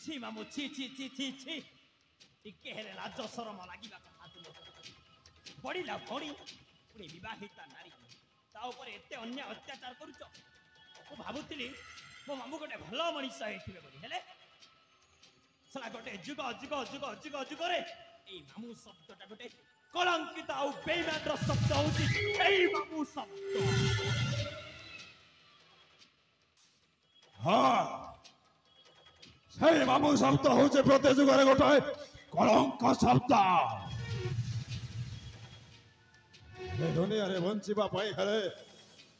ছি মামু ছি ছি ছি ছি ছি ଟିକେ ହେଲେ ଲାଜ ସରମ ଲାଗିବା କଥା ତୁମ ବଢିଲା ଭଉଣୀ ପୁଣି ବିବାହିତା ନାରୀ ତା ଉପରେ ଏତେ ଅନ୍ୟ ଅତ୍ୟାଚାର କରୁଛ ମୁଁ ଭାବୁଥିଲି ମୋ ମାମୁ ଗୋଟେ ଭଲ ମଣିଷ ହେଇଥିବେ ବୋଲି ହେଲେ ସେଟା ଗୋଟେ ଯୁଗ ଯୁଗ ଯୁଗ ଯୁଗ ଯୁଗରେ ଏଇ ମାମୁ ଶବ୍ଦଟା ଗୋଟେ କଳଙ୍କିତ ଆଉ ବେଇମାନର ଶବ୍ଦ ହଉଛି ଏଇ ମାମୁ ଶବ୍ଦ। ହଁ ସେଇ ମାମୁ ଶବ୍ଦ ହଉଛି ପ୍ରତି ଯୁଗରେ ଗୋଟାଏ କଳଙ୍କ ଶବ୍ଦ। ଏ ଦୁନିଆରେ ବଞ୍ଚିବା ପାଇଁ ହେଲେ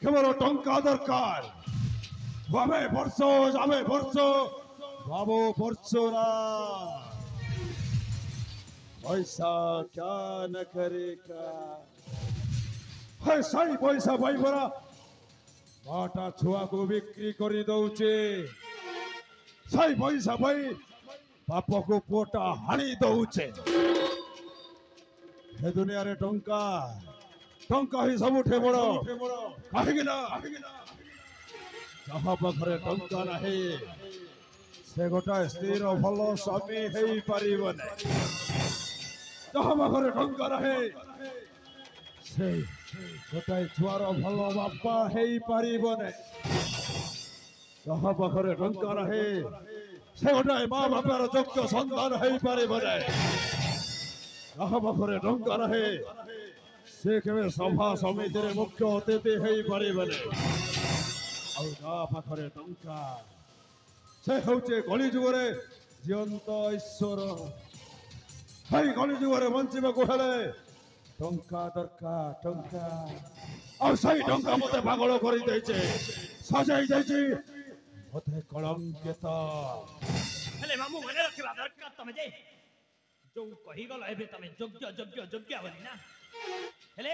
କେବଳ ଟଙ୍କା ଦରକାର। ଆମେ ବର୍ଷ ଆମେ ବର୍ଷ ବାବୁ ବର୍ଷରା पैसा क्या न करेगा सही पैसा पाई परा बाटा छुआ को बिक्री करी दौचे सही पैसा पाई बाप को पोटा हाणी दौचे हे दुनिया रे टंका टंका ही सबुठे बड़ कहीं ना जहाँ पाखरे टंका नहीं से गोटाए स्थिर भल स्वामी हो पारिबन जहाँ पाखरे टंका रहे से गोटाए छुआर भल बापा हो पारिबन जहाँ पाखरे टंका रहे से गोटाए माँ बापार योग्य सन्तान हो पारिबन जहाँ पाखरे टंका रहे से केवे सभा समिति रे मुख्य अतिथि हो पारिबन और जहाँ पाखरे टंका से होचे कली जुगरे जीवंत ईश्वर हाई कली जुगरे बंचिबाकु हेले टंका दरकार टंका और सही टंका मते पागल करि दैछे सजाई दैछे मते कलंकित हेले मामू मने रखिबा दरकार तमे जे जो कहि गल एबे तमे योग्य योग्य योग्य बोली ना हेले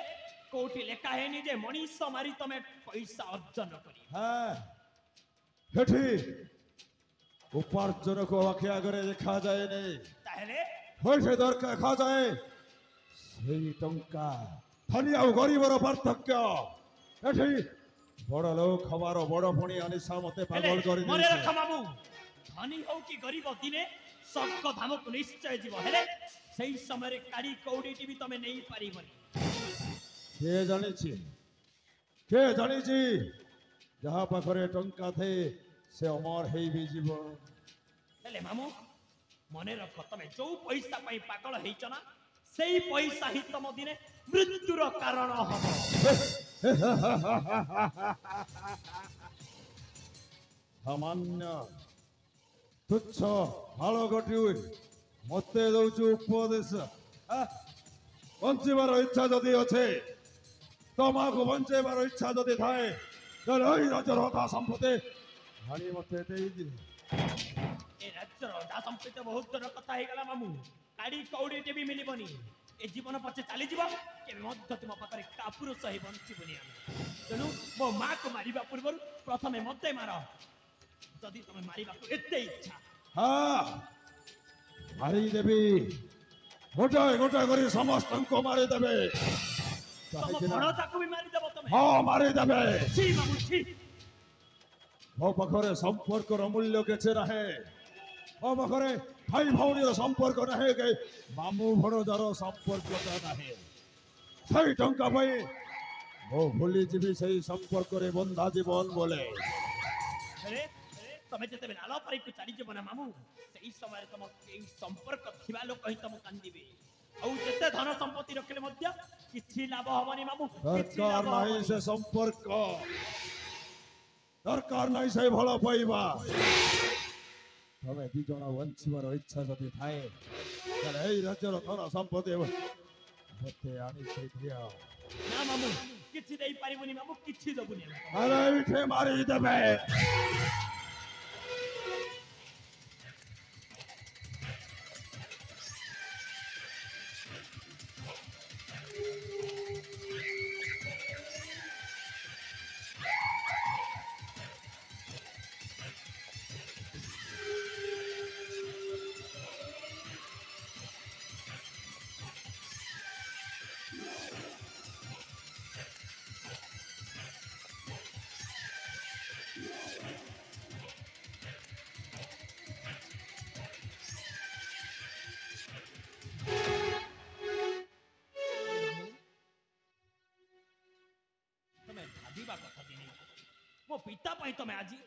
कोठी लेखा हेनी जे मनीष मारी तमे पैसा अर्जन करी हां हेठी उपार्जन को आखि आगे देखा जाए नहीं ताहेले पैसे दरकार खा जाए সেই টঙ্কা ধনী আর গরিবর পার্থক্য এটি বড় লোক হবার বড় পুনি অনিশা মতে পাগল করে মনে রাখ মামু ধনী হও কি গরিব দিনে স্বর্গ ধামକୁ নিশ্চয় ଯିବ ହେଲେ সেই সমୟରେ কাড়ি কৌড়িটি ବି ତମେ ନେଇ ପାରିବନି কে জানিছি যাহা পাখরে টঙ্কা the say Amar hey B জীব ହେଲେ ମାମୁ ମନେ ରଖ ତମେ ଯୋଉ ପଇସା ପାଇଁ ପାଗଳ ହେଇଛ ନା ସେଇ ପଇସା ହିଁ ତମ ଦିନେ ମୃତ୍ୟୁର କାରଣ ହବ ସାମାନ୍ୟ ତୁଚ୍ଛ ଭାଳ ଗୋଟିଏ ମତେ ଦଉଛୁ ଉପଦେଶ ବଞ୍ଚିବାର ଇଚ୍ଛା ଯଦି ଅଛେ ତମକୁ ବଞ୍ଚେଇବାର ଇଚ୍ଛା ଯଦି ଥାଏ ତାହେଲେ ଏଇ ରାଜ୍ୟର ଅଧା ସମ୍ପତ୍ତି ହାଣି ମତେ ଦେଇଦିଏ ଏ ରାଜ୍ୟର ଅଧା ସମ୍ପତ୍ତି ବହୁତ ଦୂର କଥା ହେଇଗଲା ମାମୁ କାଡ଼ି କଉଡ଼ିଟେ ବି ମିଳିବନି ଏ ଜୀବନ ପଛେ ଚାଲିଯିବ କେବେ ମଧ୍ୟ ତୁମ ପାଖରେ କାପୁରୁଷ ହେଇ ବଞ୍ଚିବୁନି ଆମେ ତେଣୁ ମୋ ମାକୁ ମାରିବା ପୂର୍ବରୁ ପ୍ରଥମେ ମତେ ମାର ଯଦି ତମେ ମାରିବାକୁ ଏତେ ଇଚ୍ଛା ହଁ ମାରିଦେବି ଗୋଟାଏ ଗୋଟାଏ କରି ସମସ୍ତଙ୍କୁ ମାରିଦେବେ ତମ ଭଣଜାକୁ ବି ମାରିଦେବ ତମେ ହଁ ମାରିଦେବେ ଛି ମାମୁ ଛି ମୋ ପାଖରେ ସମ୍ପର୍କର ମୂଲ୍ୟ କିଛି ରହେ ମୋ ପାଖରେ ଭାଇ ଭଉଣୀର ସମ୍ପର୍କ ନାହିଁ କି ମାମୁ ଭଣଜାର ସମ୍ପର୍କଟା ନାହିଁ ସେଇ ଟଙ୍କା ପାଇଁ ମୁଁ ଭୁଲିଯିବି ସେଇ ସମ୍ପର୍କରେ ବନ୍ଧା ଜୀବନ ବୋଲେ ତମେ ଯେତେବେଳେ ଆଳ ପାରିକୁ ଚାଲିଯିବ ନା ମାମୁ ସେଇ ସମୟରେ ତମ ଏଇ ସମ୍ପର୍କ ଥିବା ଲୋକ ହିଁ ତମକୁ କାନ୍ଦିବେ ଆଉ ଯେତେ ଧନ ସମ୍ପତ୍ତି ରଖିଲେ ମଧ୍ୟ କିଛି ଲାଭ ହବନି ମାମୁ ଦରକାର ନାହିଁ ସେ ସମ୍ପର୍କ ଦରକାର ନାହିଁ ସେ ଭଲ ପାଇବା ତମେ ଦି ଜଣ ବଞ୍ଚିବାର ଇଚ୍ଛା ଯଦି ଥାଏ ତାହେଲେ ଏଇ ରାଜ୍ୟର ଧନ ସମ୍ପତ୍ତି ମତେ ଆଣି ଦିଅ ନା ମାମୁ କିଛି ଦେଇପାରିବୁନି ମାମୁ କିଛି ଦେବୁନି ଆରେ ଏଇଠି ମାରିଦେବେ ଶୁଣିବା କଥା ଦିନେ ମୋ ପିତା ପାଇଁ ତମେ ଆଜି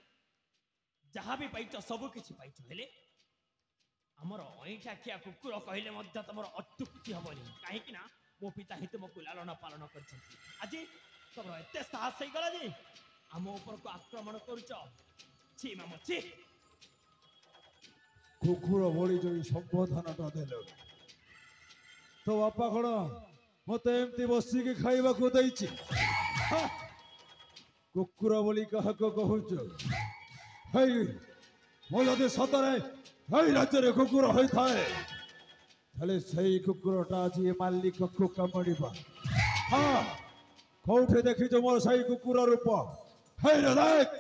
ଯାହା ବି ପାଇଛ ସବୁ କିଛି ପାଇଛ ହେଲେ ଆମର ଅଇଁଠା ଖିଆ କୁକୁର କହିଲେ ମଧ୍ୟ ତମର ଅତ୍ୟୁକ୍ତି ହବନି କାହିଁକି ନା ମୋ ପିତା ହିଁ ତୁମକୁ ଲାଳନ ପାଳନ କରିଛନ୍ତି ଆଜି ତମର ଏତେ ସାହସ ହେଇଗଲା ଯେ ଆମ ଉପରକୁ ଆକ୍ରମଣ କରୁଛ ଛି ମାମୁ ଛି କୁକୁର ଭଳି ଯୋଉ ସମ୍ବୋଧନଟା ଦେଲ ତୋ ବାପା କଣ ମତେ ଏମିତି ବସିକି ଖାଇବାକୁ ଦେଇଛି ହା! କୁକୁର ବୋଲି କାହାକୁ କହୁଛ ହେଇ ମୁଁ ଯଦି ସତରେ ଏଇ ରାଜ୍ୟରେ କୁକୁର ହୋଇଥାଏ ତାହେଲେ ସେଇ କୁକୁରଟା ଆଜି ଏ ମାଲିକକୁ କାମୁଡ଼ିବ ହଁ କୋଉଠି ଦେଖିଛ ମୋର ସେଇ କୁକୁର ରୂପ ହେଇ ରେ ଦେଖ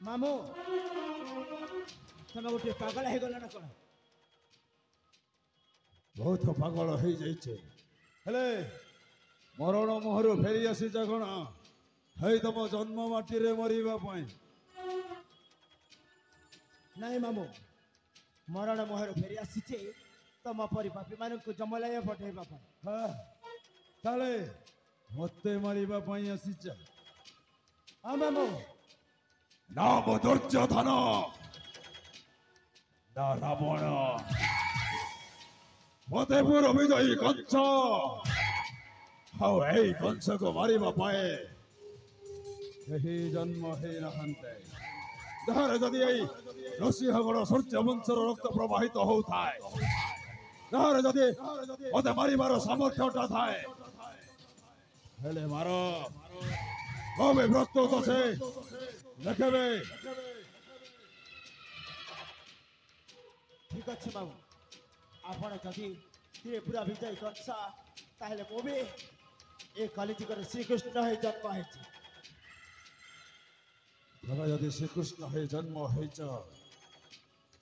ମାମୁ ତମେ ଗୋଟେ ପାଗଳ ହେଇଗଲ ନା କଣ ବହୁତ ପାଗଳ ହେଇଯାଇଛି ହେଲେ ମରଣ ମୁହଁରୁ ଫେରି ଆସିଛ କଣ ହେଇ ତମ ଜନ୍ମ ମାଟିରେ ମରିବା ପାଇଁ ନାଇଁ ମାମୁ ମରଣ ମୁହଁରୁ ଫେରି ଆସିଛି ତମ ପରି ପାପୀମାନଙ୍କୁ ଜମଲାୟ ପଠେଇବା ପାଇଁ ହଁ, ତାହେଲେ ମତେ ମାରିବା ପାଇଁ ଆସିଛ ହଁ ମାମୁ ନାମ ଦୁର୍ଯ୍ୟୋଧନ ନା ରାବଣ ମତେ ପୁର ବିଜୟୀ କଂସ ଆଉ ଏଇ କଂସକୁ ମାରିବା ପାଇଁ କେହି ଜନ୍ମ ହେଇନାହାନ୍ତି ଯାହାର ଯଦି ଏଇ ନୃସିଂହଗଡ଼ ସୂର୍ଯ୍ୟ ବଂଶର ରକ୍ତ ପ୍ରବାହିତ ହଉଥାଏ ଯାହାର ଯଦି ମତେ ମାରିବାର ସାମର୍ଥ୍ୟଟା ଥାଏ ହେଲେ ମାର କବେ ପ୍ରସ୍ତୁତ ଅଛି ଦେଖେବେ ଠିକ ଅଛି ମାମୁ ଆପଣ ଯଦି ତ୍ରିପୁରା ବିଜୟୀ କଂସ ତାହେଲେ ମୁଁ ବି ଏ କଲିଯୁଗରେ ଶ୍ରୀକୃଷ୍ଣ ହେଇ ଜନ୍ମ ହେଇଛି ତମେ ଯଦି ଶ୍ରୀକୃଷ୍ଣ ହେଇ ଜନ୍ମ ହେଇଛ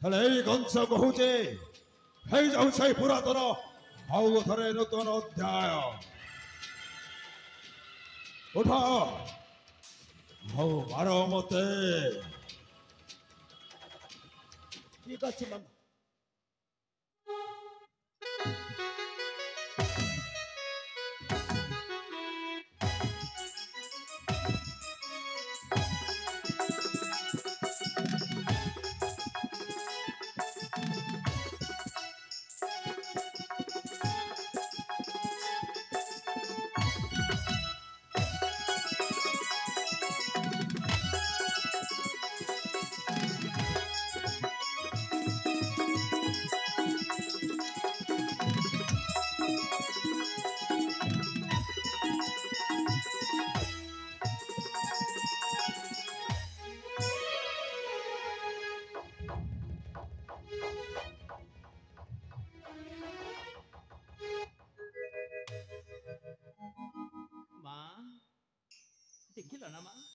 ତାହେଲେ ଏଇ କଂସ କହୁଛେ ହେଇଯାଉ ସେଇ ପୁରାତନ ଆଉ ଥରେ ନୂତନ ଅଧ୍ୟାୟ ଉଠ ଆଉ ମାର ମତେ ଠିକ ଅଛି ମାମୁ ମା ଦେଖିଲ ନା ମା